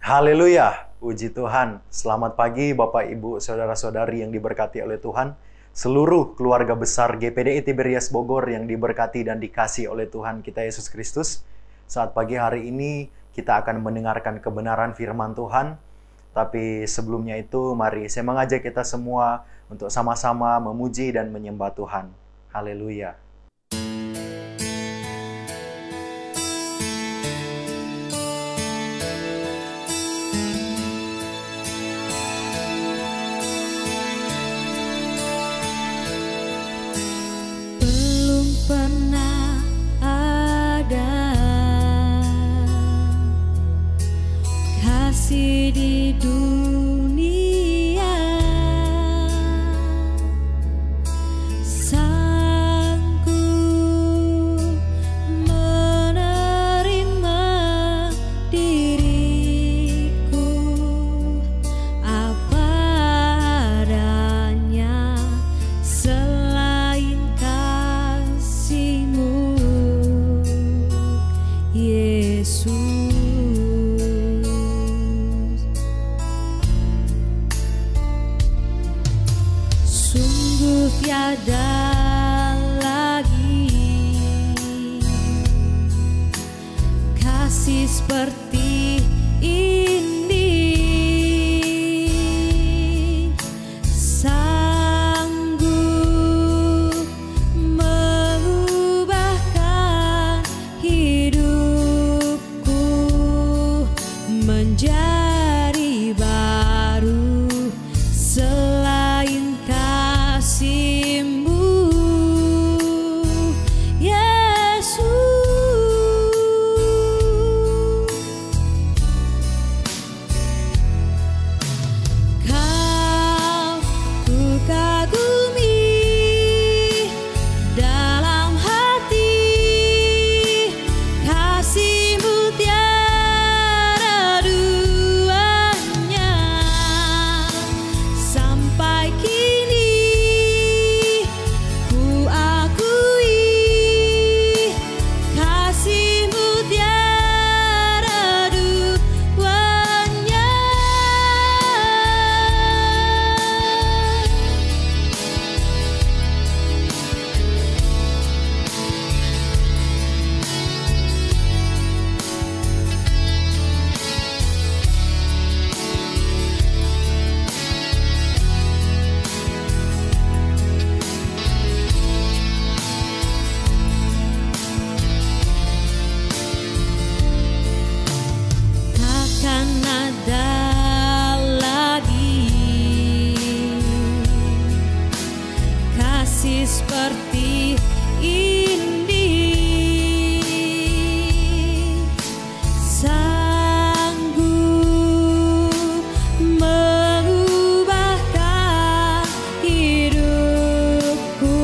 Haleluya, puji Tuhan. Selamat pagi Bapak, Ibu, Saudara-saudari yang diberkati oleh Tuhan. Seluruh keluarga besar GPDI Tiberias Bogor yang diberkati dan dikasihi oleh Tuhan kita Yesus Kristus. Saat pagi hari ini kita akan mendengarkan kebenaran firman Tuhan. Tapi sebelumnya itu mari saya mengajak kita semua untuk sama-sama memuji dan menyembah Tuhan. Haleluya. Pernah ada kasih di dunia, sanggup menerima diriku apa adanya, selain kasih-Mu, Yesus. Sungguh tiada lagi kasih seperti ini, sanggup mengubahkan hidupku menjadi baru, selain kasih-Mu, Yesus. Kau ku kagumi dalam hati, kasih-Mu tiada duanya. Sampai kini ku akui, kasih-Mu tiada duanya. Takkan ada lagi kasih seperti ini, sanggup mengubahkan hidupku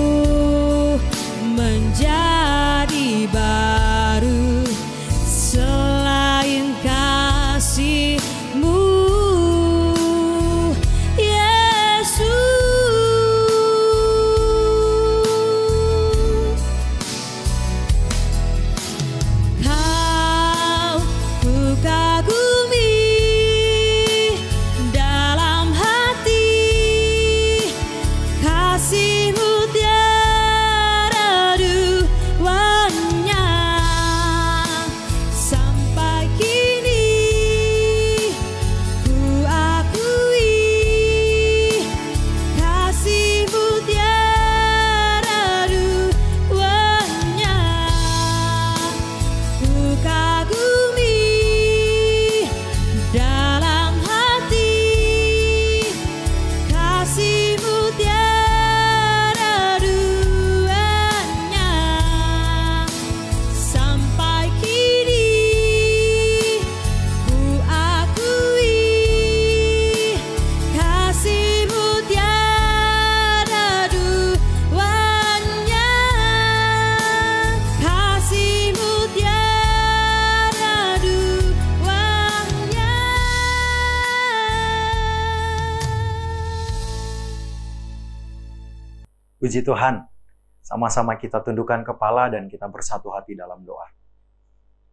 menjadi baru, selain kasih-Mu, Yesus. Kau ku kagumi dalam hati, kasih-Mu tiada duanya. Sampai kini ku akui, kasih-Mu tiada duanya. Ku kagumi dalam hati, kasih-Mu tiada duanya. Sampai kini ku akui, kasih-Mu tiada duanya. Kasih-Mu tiada duanya. Puji Tuhan. Sama-sama kita tundukkan kepala dan kita bersatu hati dalam doa.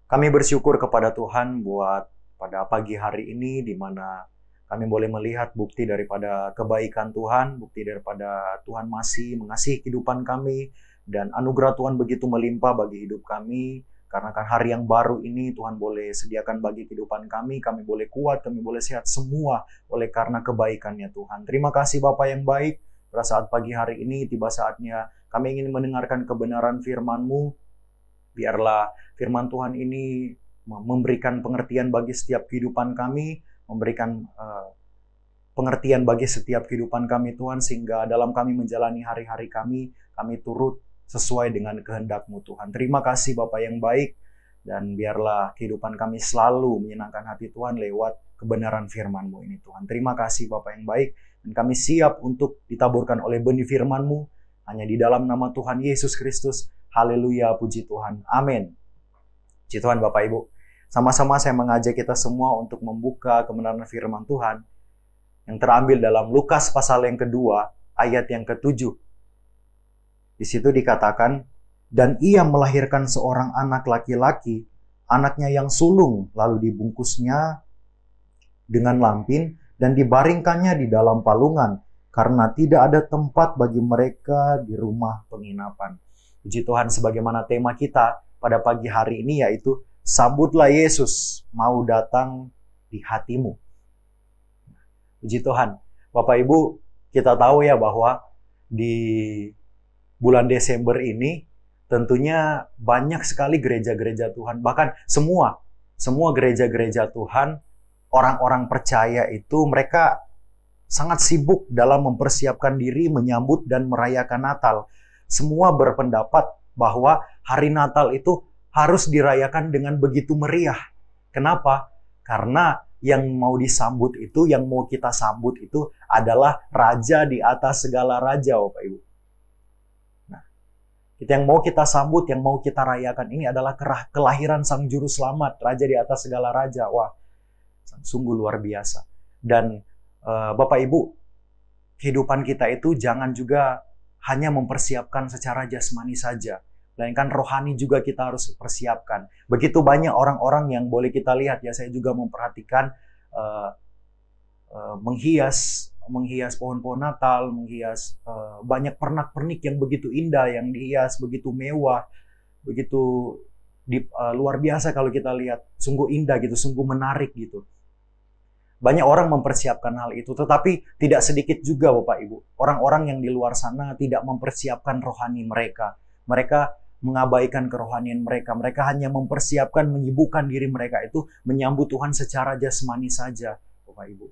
Kami bersyukur kepada Tuhan buat pada pagi hari ini di mana kami boleh melihat bukti daripada kebaikan Tuhan, bukti daripada Tuhan masih mengasihi kehidupan kami, dan anugerah Tuhan begitu melimpah bagi hidup kami. Karena kan hari yang baru ini Tuhan boleh sediakan bagi kehidupan kami boleh kuat, kami boleh sehat semua oleh karena kebaikan-Nya Tuhan. Terima kasih Bapa yang baik, pada saat pagi hari ini tiba saatnya kami ingin mendengarkan kebenaran firman-Mu. Biarlah firman Tuhan ini memberikan pengertian bagi setiap kehidupan kami, memberikan pengertian bagi setiap kehidupan kami Tuhan, sehingga dalam kami menjalani hari-hari kami turut sesuai dengan kehendak-Mu Tuhan. Terima kasih Bapa yang baik, dan biarlah kehidupan kami selalu menyenangkan hati Tuhan lewat kebenaran firman-Mu ini Tuhan. Terima kasih Bapa yang baik, dan kami siap untuk ditaburkan oleh benih firman-Mu, hanya di dalam nama Tuhan Yesus Kristus. Haleluya, puji Tuhan. Amin. Puji Tuhan Bapak Ibu. Sama-sama saya mengajak kita semua untuk membuka kebenaran firman Tuhan yang terambil dalam Lukas pasal yang kedua, ayat yang ke-7. Di situ dikatakan, dan ia melahirkan seorang anak laki-laki, anaknya yang sulung, lalu dibungkusnya dengan lampin dan dibaringkannya di dalam palungan, karena tidak ada tempat bagi mereka di rumah penginapan. Puji Tuhan, sebagaimana tema kita pada pagi hari ini, yaitu sambutlah Yesus mau datang di hatimu. Puji Tuhan, Bapak Ibu, kita tahu ya bahwa di bulan Desember ini tentunya banyak sekali gereja-gereja Tuhan, bahkan semua gereja-gereja Tuhan, orang-orang percaya itu mereka sangat sibuk dalam mempersiapkan diri menyambut dan merayakan Natal. Semua berpendapat bahwa hari Natal itu harus dirayakan dengan begitu meriah. Kenapa? Karena yang mau disambut itu, yang mau kita sambut itu adalah Raja di atas segala raja, Bapak Ibu. Yang mau kita sambut, yang mau kita rayakan ini adalah kelahiran Sang Juru Selamat, Raja di atas segala raja. Wah, sungguh luar biasa. Dan Bapak Ibu, kehidupan kita itu jangan juga hanya mempersiapkan secara jasmani saja, melainkan rohani juga kita harus persiapkan. Begitu banyak orang-orang yang boleh kita lihat, ya saya juga memperhatikan menghias pohon-pohon Natal, menghias banyak pernak-pernik yang begitu indah, yang dihias begitu mewah, begitu luar biasa kalau kita lihat, sungguh indah gitu, sungguh menarik gitu. Banyak orang mempersiapkan hal itu, tetapi tidak sedikit juga Bapak Ibu, orang-orang yang di luar sana tidak mempersiapkan rohani mereka. Mereka mengabaikan kerohanian mereka. Mereka hanya mempersiapkan, menyibukkan diri mereka itu menyambut Tuhan secara jasmani saja, Bapak Ibu.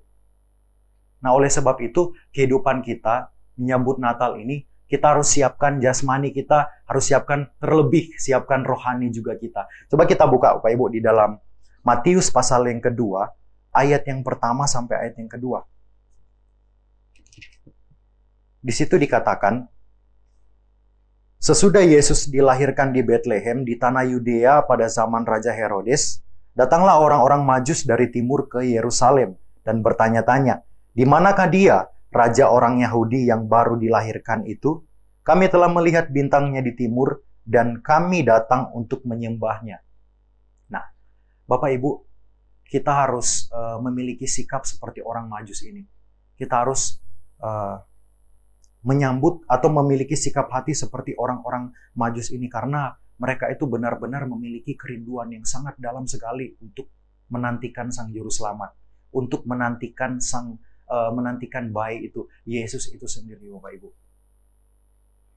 Nah, oleh sebab itu, kehidupan kita menyambut Natal ini, kita harus siapkan jasmani kita, harus siapkan rohani juga kita. Coba kita buka, Bapak Ibu, di dalam Matius pasal yang kedua, ayat yang pertama sampai ayat yang kedua. Di situ dikatakan, sesudah Yesus dilahirkan di Betlehem di tanah Yudea pada zaman Raja Herodes, datanglah orang-orang Majus dari timur ke Yerusalem dan bertanya-tanya, di manakah dia, raja orang Yahudi yang baru dilahirkan itu? Kami telah melihat bintangnya di timur dan kami datang untuk menyembahnya. Nah, Bapak Ibu, kita harus memiliki sikap seperti orang Majus ini. Kita harus menyambut atau memiliki sikap hati seperti orang-orang Majus ini, karena mereka itu benar-benar memiliki kerinduan yang sangat dalam sekali untuk menantikan Sang Juru Selamat, untuk menantikan bayi itu, Yesus itu sendiri, Bapak Ibu.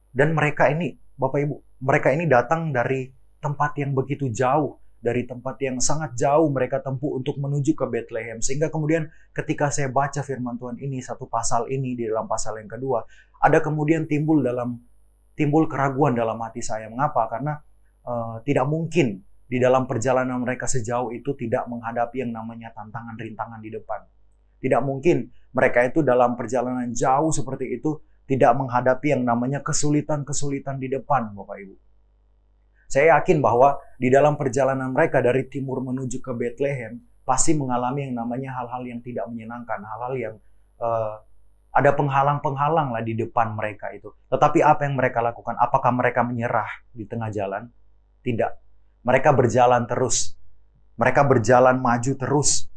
Dan mereka ini, Bapak Ibu, mereka ini datang dari tempat yang begitu jauh, dari tempat yang sangat jauh mereka tempuh untuk menuju ke Bethlehem. Sehingga kemudian ketika saya baca firman Tuhan ini, satu pasal ini di dalam pasal yang kedua, ada kemudian timbul keraguan dalam hati saya. Mengapa? Karena tidak mungkin di dalam perjalanan mereka sejauh itu tidak menghadapi yang namanya tantangan rintangan di depan. Tidak mungkin mereka itu dalam perjalanan jauh seperti itu tidak menghadapi yang namanya kesulitan-kesulitan di depan, Bapak Ibu. Saya yakin bahwa di dalam perjalanan mereka dari timur menuju ke Bethlehem pasti mengalami yang namanya hal-hal yang tidak menyenangkan, hal-hal yang ada penghalang-penghalang lah di depan mereka itu. Tetapi apa yang mereka lakukan? Apakah mereka menyerah di tengah jalan? Tidak. Mereka berjalan terus. Mereka berjalan maju terus.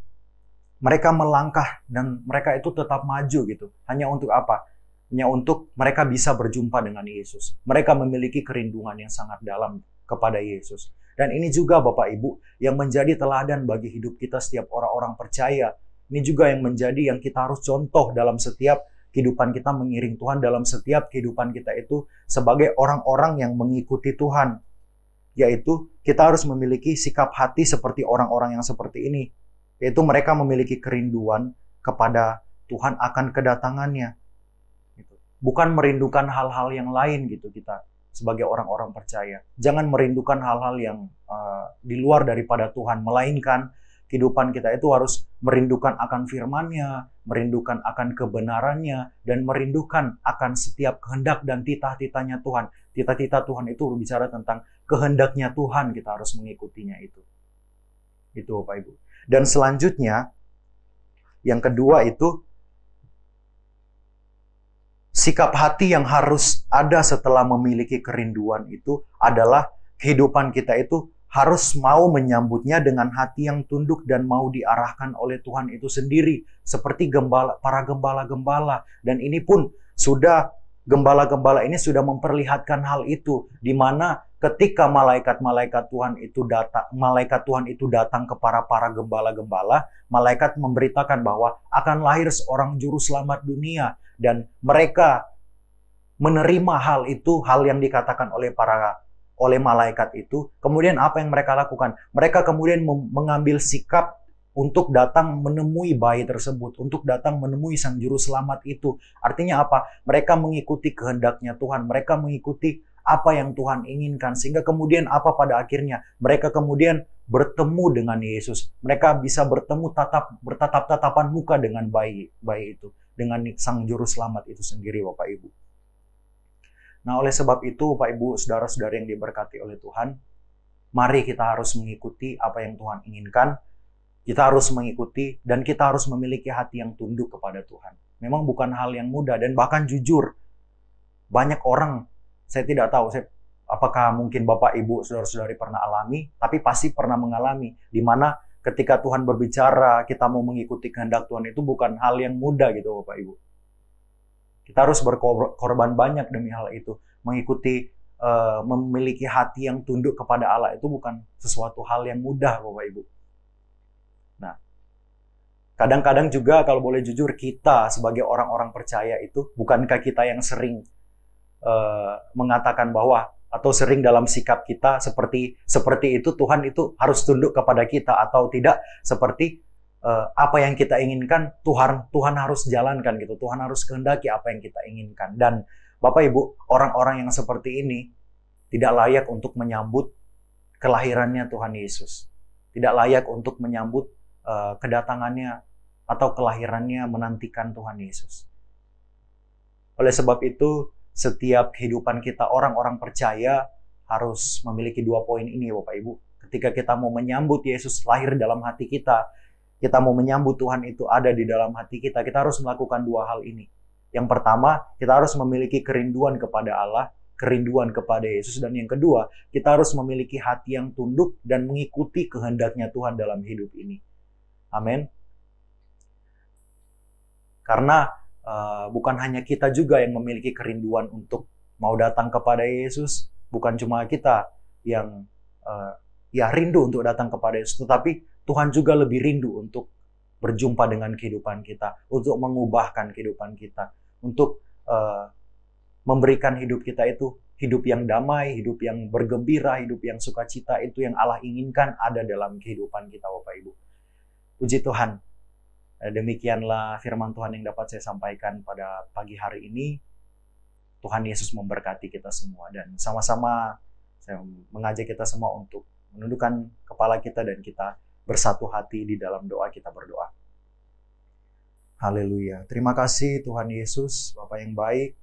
Mereka melangkah dan mereka itu tetap maju gitu. Hanya untuk apa? Hanya untuk mereka bisa berjumpa dengan Yesus. Mereka memiliki kerinduan yang sangat dalam kepada Yesus. Dan ini juga Bapak Ibu yang menjadi teladan bagi hidup kita setiap orang-orang percaya. Ini juga yang menjadi yang kita harus contoh dalam setiap kehidupan kita mengiring Tuhan, dalam setiap kehidupan kita itu sebagai orang-orang yang mengikuti Tuhan. Yaitu kita harus memiliki sikap hati seperti orang-orang yang seperti ini. Yaitu mereka memiliki kerinduan kepada Tuhan akan kedatangannya. Bukan merindukan hal-hal yang lain gitu kita sebagai orang-orang percaya. Jangan merindukan hal-hal yang di luar daripada Tuhan. Melainkan kehidupan kita itu harus merindukan akan firman-Nya, merindukan akan kebenarannya, dan merindukan akan setiap kehendak dan titah-titahnya Tuhan. Titah-titah Tuhan itu berbicara tentang kehendaknya Tuhan, kita harus mengikutinya itu. Itu Bapak Ibu. Dan selanjutnya, yang kedua itu, sikap hati yang harus ada setelah memiliki kerinduan itu adalah kehidupan kita itu harus mau menyambutnya dengan hati yang tunduk dan mau diarahkan oleh Tuhan itu sendiri. Seperti para gembala-gembala. Dan ini pun sudah, gembala-gembala ini sudah memperlihatkan hal itu. Di mana ketika malaikat Tuhan itu datang kepada para gembala-gembala, malaikat memberitakan bahwa akan lahir seorang juru selamat dunia. Dan mereka menerima hal itu, hal yang dikatakan oleh malaikat itu. Kemudian apa yang mereka lakukan? Mereka kemudian mengambil sikap untuk datang menemui bayi tersebut, untuk datang menemui sang juru selamat itu. Artinya apa? Mereka mengikuti kehendaknya Tuhan, mereka mengikuti apa yang Tuhan inginkan. Sehingga kemudian apa pada akhirnya? Mereka kemudian bertemu dengan Yesus. Mereka bisa bertemu bertatap-tatapan muka dengan bayi itu, dengan sang juru selamat itu sendiri Bapak Ibu. Nah, oleh sebab itu, Bapak Ibu, saudara-saudara yang diberkati oleh Tuhan, mari kita harus mengikuti apa yang Tuhan inginkan. Kita harus mengikuti dan kita harus memiliki hati yang tunduk kepada Tuhan. Memang bukan hal yang mudah dan bahkan jujur. Banyak orang, saya tidak tahu, apakah mungkin Bapak, Ibu, saudara-saudari pernah alami, tapi pasti pernah mengalami. Di mana ketika Tuhan berbicara, kita mau mengikuti kehendak Tuhan itu bukan hal yang mudah gitu Bapak, Ibu. Kita harus berkorban banyak demi hal itu. Mengikuti, memiliki hati yang tunduk kepada Allah itu bukan sesuatu hal yang mudah, Bapak Ibu. Nah, kadang-kadang juga kalau boleh jujur, kita sebagai orang-orang percaya itu, bukankah kita yang sering mengatakan bahwa, atau sering dalam sikap kita seperti itu, Tuhan itu harus tunduk kepada kita, atau tidak seperti apa yang kita inginkan Tuhan harus jalankan gitu. Tuhan harus kehendaki apa yang kita inginkan. Dan Bapak Ibu, orang-orang yang seperti ini tidak layak untuk menyambut kelahirannya Tuhan Yesus. Tidak layak untuk menyambut kedatangannya atau kelahirannya, menantikan Tuhan Yesus. Oleh sebab itu, setiap kehidupan kita orang-orang percaya harus memiliki dua poin ini Bapak Ibu. Ketika kita mau menyambut Yesus lahir dalam hati kita mau menyambut Tuhan itu ada di dalam hati kita harus melakukan dua hal ini. Yang pertama, kita harus memiliki kerinduan kepada Allah, kerinduan kepada Yesus. Dan yang kedua, kita harus memiliki hati yang tunduk dan mengikuti kehendaknya Tuhan dalam hidup ini. Amin. Karena bukan hanya kita juga yang memiliki kerinduan untuk mau datang kepada Yesus. Bukan cuma kita yang rindu untuk datang kepada Yesus, tetapi Tuhan juga lebih rindu untuk berjumpa dengan kehidupan kita, untuk mengubahkan kehidupan kita, untuk memberikan hidup kita itu hidup yang damai, hidup yang bergembira, hidup yang sukacita. Itu yang Allah inginkan ada dalam kehidupan kita Bapak Ibu. Puji Tuhan. Demikianlah firman Tuhan yang dapat saya sampaikan pada pagi hari ini. Tuhan Yesus memberkati kita semua, dan sama-sama saya mengajak kita semua untuk menundukkan kepala kita dan kita bersatu hati di dalam doa. Kita berdoa. Haleluya. Terima kasih Tuhan Yesus, Bapa yang baik.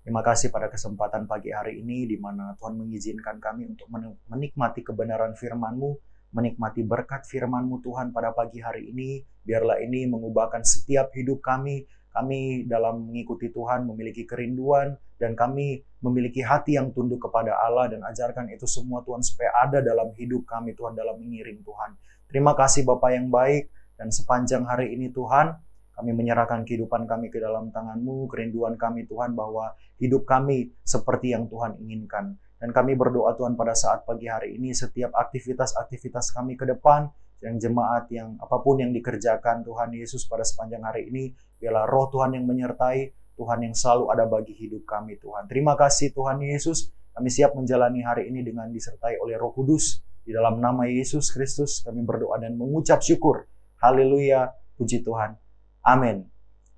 Terima kasih pada kesempatan pagi hari ini di mana Tuhan mengizinkan kami untuk menikmati kebenaran firman-Mu, menikmati berkat firman-Mu Tuhan pada pagi hari ini. Biarlah ini mengubahkan setiap hidup kami, Kami dalam mengikuti Tuhan memiliki kerinduan, dan kami memiliki hati yang tunduk kepada Allah, dan ajarkan itu semua Tuhan supaya ada dalam hidup kami Tuhan, dalam mengiring Tuhan. Terima kasih Bapa yang baik, dan sepanjang hari ini Tuhan, kami menyerahkan kehidupan kami ke dalam tangan-Mu, kerinduan kami Tuhan bahwa hidup kami seperti yang Tuhan inginkan. Dan kami berdoa Tuhan pada saat pagi hari ini, setiap aktivitas-aktivitas kami ke depan, yang jemaat, yang apapun yang dikerjakan Tuhan Yesus pada sepanjang hari ini, biarlah roh Tuhan yang menyertai, Tuhan yang selalu ada bagi hidup kami Tuhan. Terima kasih Tuhan Yesus, kami siap menjalani hari ini dengan disertai oleh Roh Kudus. Di dalam nama Yesus Kristus kami berdoa dan mengucap syukur. Haleluya, puji Tuhan. Amin.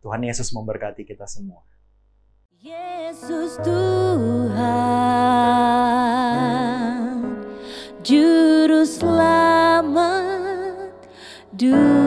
Tuhan Yesus memberkati kita semua. Yesus Tuhan, Juru Selamat dunia.